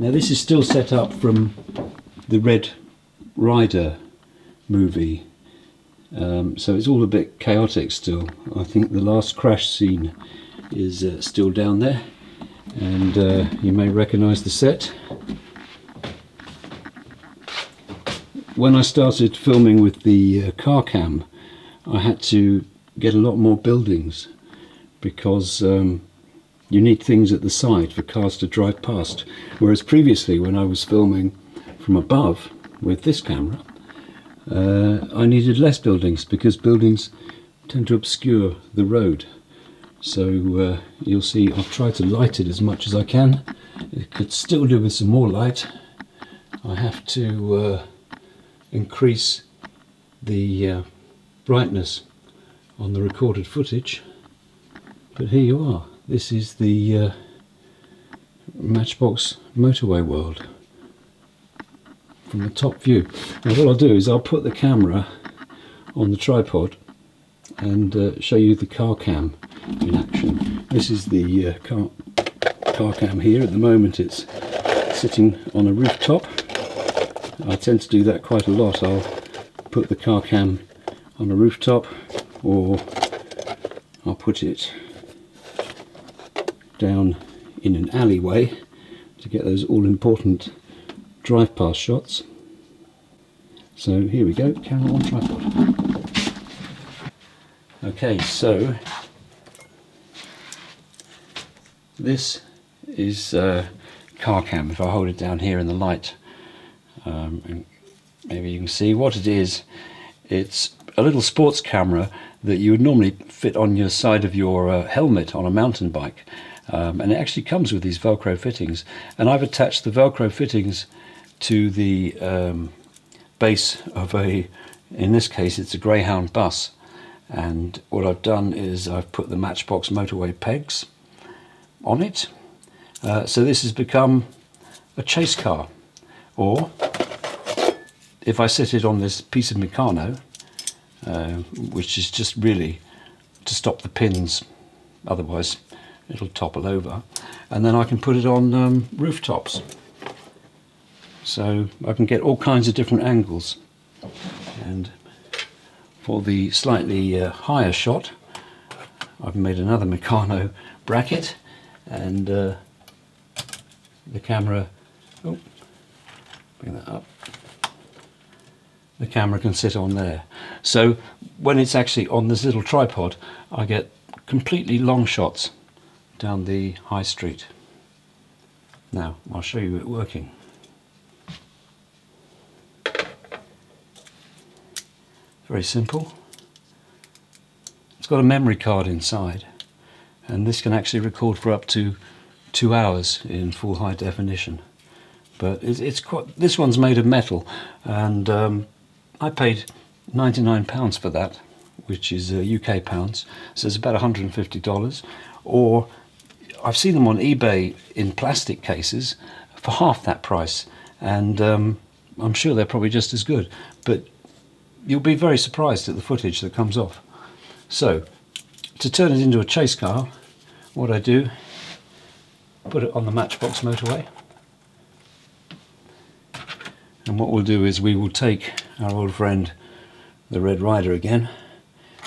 Now this is still set up from the Red Rider movie, so it's all a bit chaotic still. I think the last crash scene is still down there, and you may recognise the set. When I started filming with the car cam, I had to get a lot more buildings because you need things at the side for cars to drive past, whereas previously when I was filming from above with this camera, I needed less buildings because buildings tend to obscure the road. So you'll see I've tried to light it as much as I can. It could still do with some more light. I have to increase the brightness on the recorded footage, but here you are. This is the Matchbox Motorway world from the top view. Now what I'll do is I'll put the camera on the tripod and show you the car cam in action. This is the car cam here. At the moment it's sitting on a rooftop. I tend to do that quite a lot. I'll put the car cam on a rooftop, or I'll put it down in an alleyway to get those all-important drive-past shots. So here we go, camera on tripod. Okay, so this is car cam. If I hold it down here in the light, and maybe you can see what it is. It's a little sports camera that you would normally fit on your side of your helmet on a mountain bike. And it actually comes with these Velcro fittings, and I've attached the Velcro fittings to the base of in this case it's a Greyhound bus, and what I've done is I've put the Matchbox Motorway pegs on it, so this has become a chase car. Or if I set it on this piece of Meccano, which is just really to stop the pins, otherwise it'll topple over, and then I can put it on rooftops, so I can get all kinds of different angles. And for the slightly higher shot, I've made another Meccano bracket, and the camera, oh, bring that up, the camera can sit on there. So when it's actually on this little tripod, I get completely long shots down the high street. Now I'll show you it working. Very simple. It's got a memory card inside, and this can actually record for up to 2 hours in full high definition. But it's quite, this one's made of metal, and I paid £99 for that, which is UK pounds, so it's about $150. Or I've seen them on eBay in plastic cases for half that price, and I'm sure they're probably just as good, but you'll be very surprised at the footage that comes off. So to turn it into a chase car, what I do, put it on the Matchbox Motorway, and what we'll do is we will take our old friend the Red Rider again,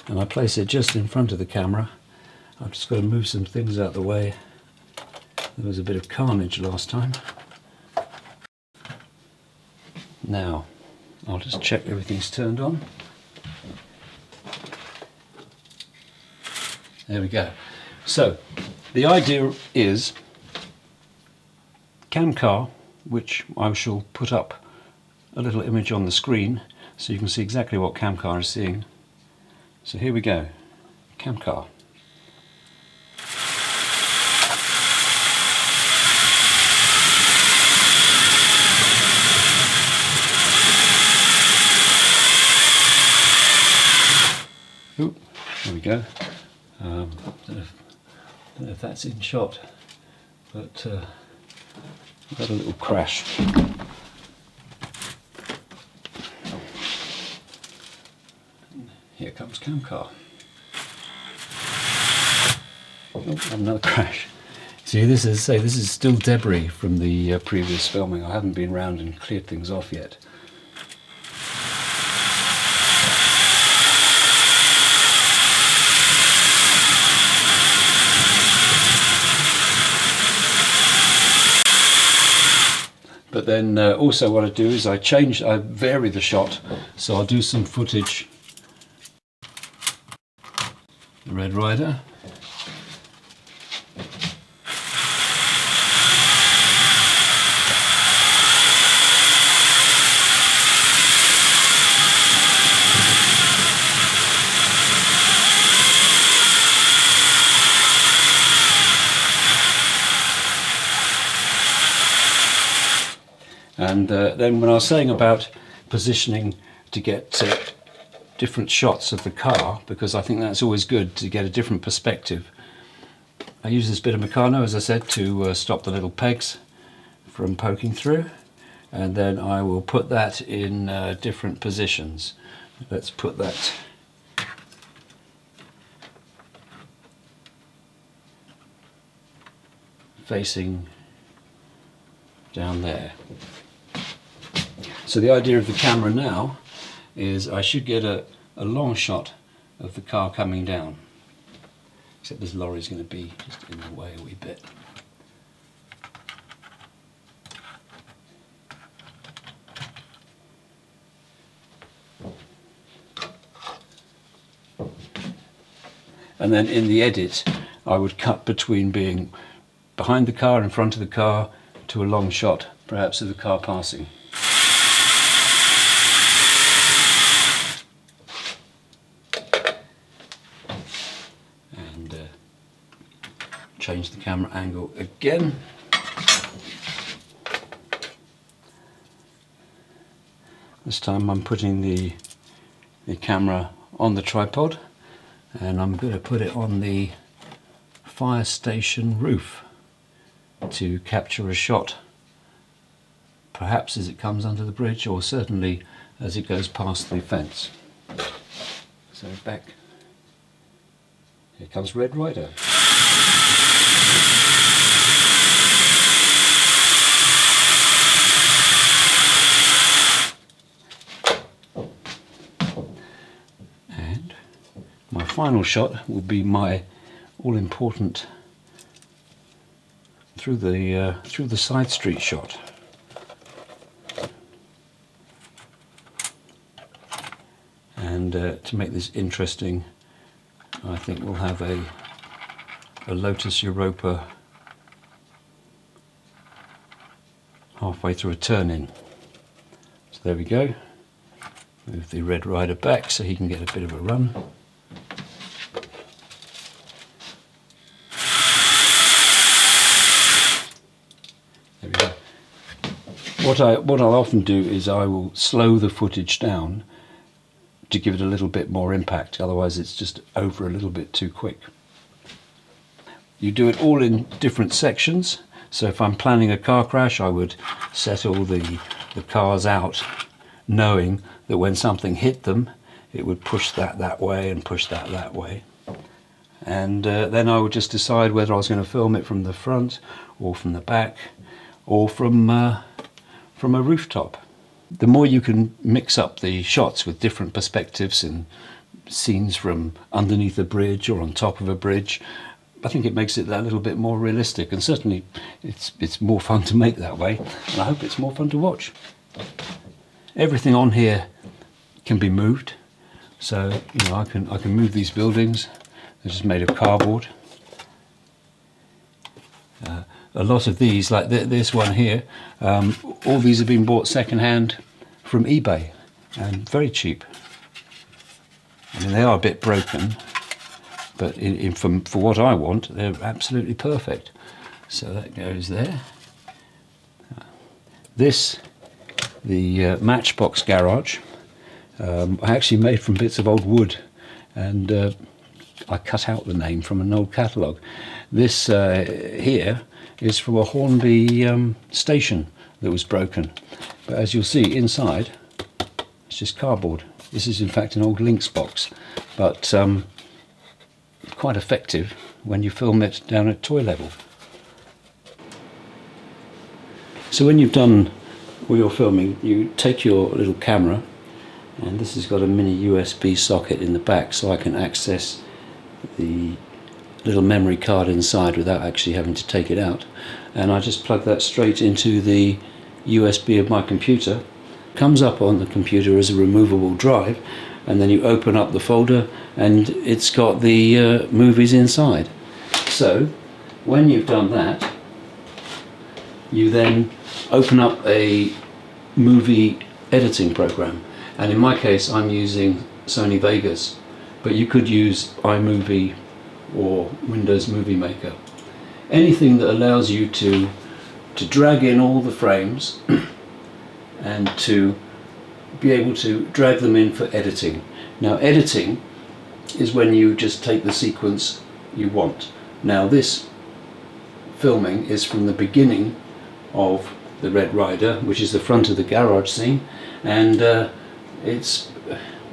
and I place it just in front of the camera. I've just got to move some things out of the way. There was a bit of carnage last time. Now I'll just check everything's turned on. There we go. So the idea is cam car, which I shall put up a little image on the screen so you can see exactly what cam car is seeing. So here we go, cam car. Ooh, there we go. Don't know if that's in shot, but I've got a little crash. Here comes cam car. Oh, another crash. See, this is still debris from the previous filming. I haven't been round and cleared things off yet. But then also what I do is I vary the shot, so I'll do some footage. The Red Rider. And then when I was saying about positioning to get different shots of the car, because I think that's always good to get a different perspective, I use this bit of Meccano, as I said, to stop the little pegs from poking through, and then I will put that in different positions. Let's put that facing down there. So the idea of the camera now is I should get a long shot of the car coming down, except this lorry's going to be just in the way a wee bit. And then in the edit I would cut between being behind the car, in front of the car, to a long shot perhaps of the car passing. Change the camera angle again. This time I'm putting the camera on the tripod, and I'm going to put it on the fire station roof to capture a shot, perhaps as it comes under the bridge, or certainly as it goes past the fence. So back, here comes Red Rider. My final shot will be my all-important through the side street shot. And to make this interesting, I think we'll have a Lotus Europa halfway through a turn-in. So there we go. Move the Red Rider back so he can get a bit of a run. What I'll often do is I will slow the footage down to give it a little bit more impact, otherwise it's just over a little bit too quick. You do it all in different sections, so if I'm planning a car crash I would set all the cars out knowing that when something hit them it would push that way and push that way. And then I would just decide whether I was going to film it from the front or from the back or from a rooftop. The more you can mix up the shots with different perspectives and scenes from underneath a bridge or on top of a bridge, I think it makes it that little bit more realistic, and certainly it's more fun to make that way, and I hope it's more fun to watch. Everything on here can be moved, so you know I can move these buildings. They're just made of cardboard. A lot of these, like this one here, all these have been bought second-hand from eBay, and very cheap. I mean, they are a bit broken, but for what I want, they're absolutely perfect. So that goes there. This, the Matchbox Garage, I actually made from bits of old wood, and I cut out the name from an old catalogue. This here is from a Hornby station that was broken, but as you'll see inside it's just cardboard. This is in fact an old Lynx box, but quite effective when you film it down at toy level. So when you've done all your filming, you take your little camera, and this has got a mini USB socket in the back, so I can access the little memory card inside without actually having to take it out, and I just plug that straight into the USB of my computer. Comes up on the computer as a removable drive, and then you open up the folder and it's got the movies inside. So when you've done that, you then open up a movie editing program, and in my case I'm using Sony Vegas, but you could use iMovie or Windows Movie Maker. Anything that allows you to drag in all the frames and to be able to drag them in for editing. Now editing is when you just take the sequence you want. Now this filming is from the beginning of the Red Rider, which is the front of the garage scene, and it's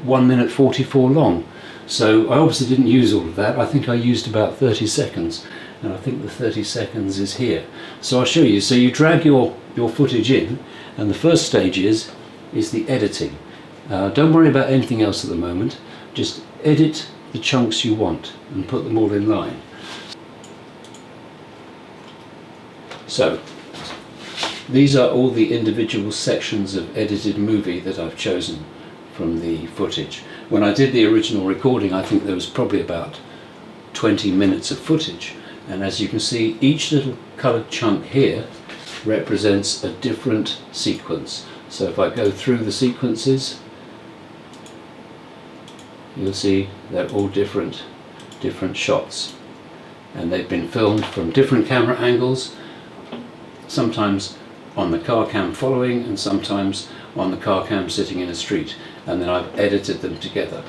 1 minute 44 long. So I obviously didn't use all of that. I think I used about 30 seconds, and I think the 30 seconds is here. So I'll show you. So you drag your footage in, and the first stage is the editing. Don't worry about anything else at the moment. Just edit the chunks you want and put them all in line. So these are all the individual sections of edited movie that I've chosen from the footage. When I did the original recording, I think there was probably about 20 minutes of footage, and as you can see, each little coloured chunk here represents a different sequence. So if I go through the sequences, you'll see they're all different shots, and they've been filmed from different camera angles, sometimes on the car cam following and sometimes on the car cam sitting in a street, and then I've edited them together.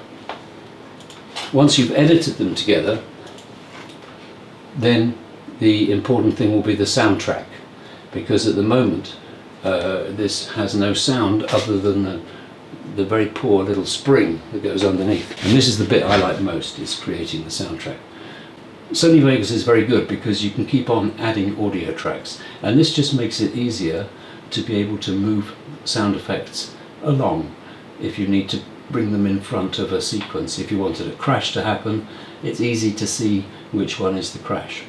Once you've edited them together, then the important thing will be the soundtrack, because at the moment this has no sound other than the very poor little spring that goes underneath, and this is the bit I like most, is creating the soundtrack. Sony Vegas is very good because you can keep on adding audio tracks, and this just makes it easier to be able to move sound effects along if you need to bring them in front of a sequence. If you wanted a crash to happen, it's easy to see which one is the crash.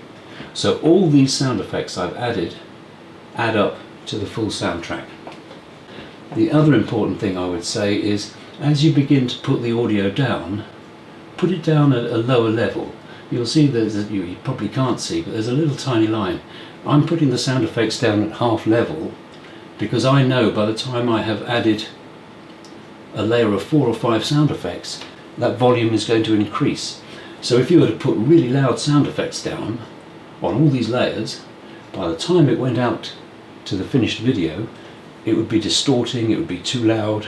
So all these sound effects I've added add up to the full soundtrack. The other important thing I would say is, as you begin to put the audio down, put it down at a lower level. You'll see you probably can't see, but there's a little tiny line. I'm putting the sound effects down at half level because I know by the time I have added a layer of 4 or 5 sound effects, that volume is going to increase. So if you were to put really loud sound effects down on all these layers, by the time it went out to the finished video, it would be distorting, it would be too loud,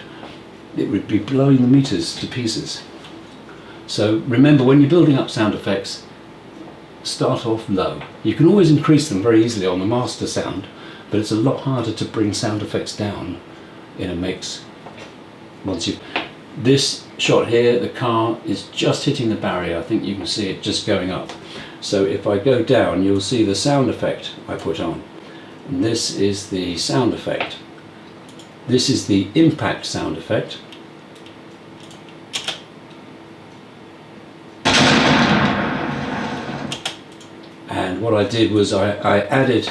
it would be blowing the meters to pieces. So remember, when you're building up sound effects, start off low. You can always increase them very easily on the master sound, but it's a lot harder to bring sound effects down in a mix. This shot here, the car is just hitting the barrier. I think you can see it just going up. So if I go down, you'll see the sound effect I put on. And this is the sound effect. This is the impact sound effect. And what I did was I added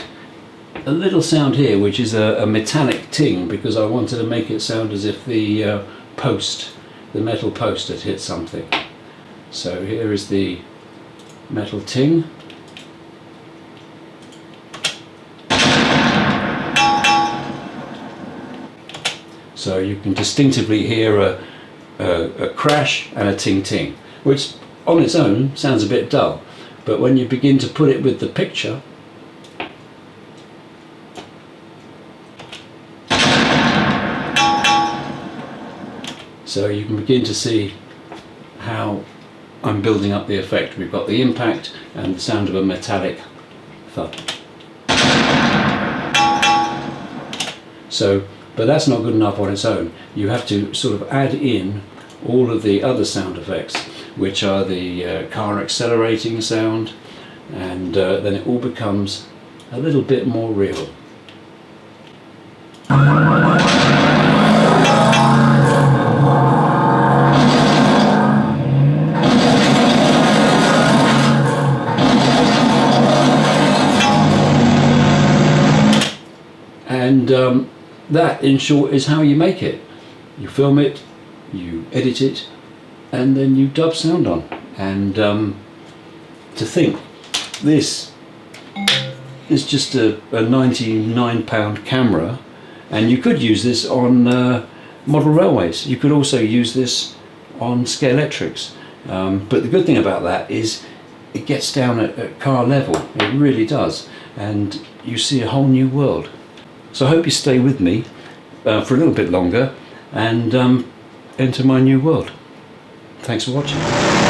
a little sound here, which is a metallic ting, because I wanted to make it sound as if the metal post had hit something. So here is the metal ting. So you can distinctively hear a crash and a ting ting, which on its own sounds a bit dull, but when you begin to put it with the picture, so you can begin to see how I'm building up the effect. We've got the impact and the sound of a metallic thud. So, but that's not good enough on its own. You have to sort of add in all of the other sound effects, which are the car accelerating sound, and then it all becomes a little bit more real. that, in short, is how you make it. You film it, you edit it, and then you dub sound on. And to think, this is just a £99 camera, and you could use this on model railways. You could also use this on Scalextrics. But the good thing about that is it gets down at car level. It really does. And you see a whole new world. So I hope you stay with me for a little bit longer and enter my new world. Thanks for watching.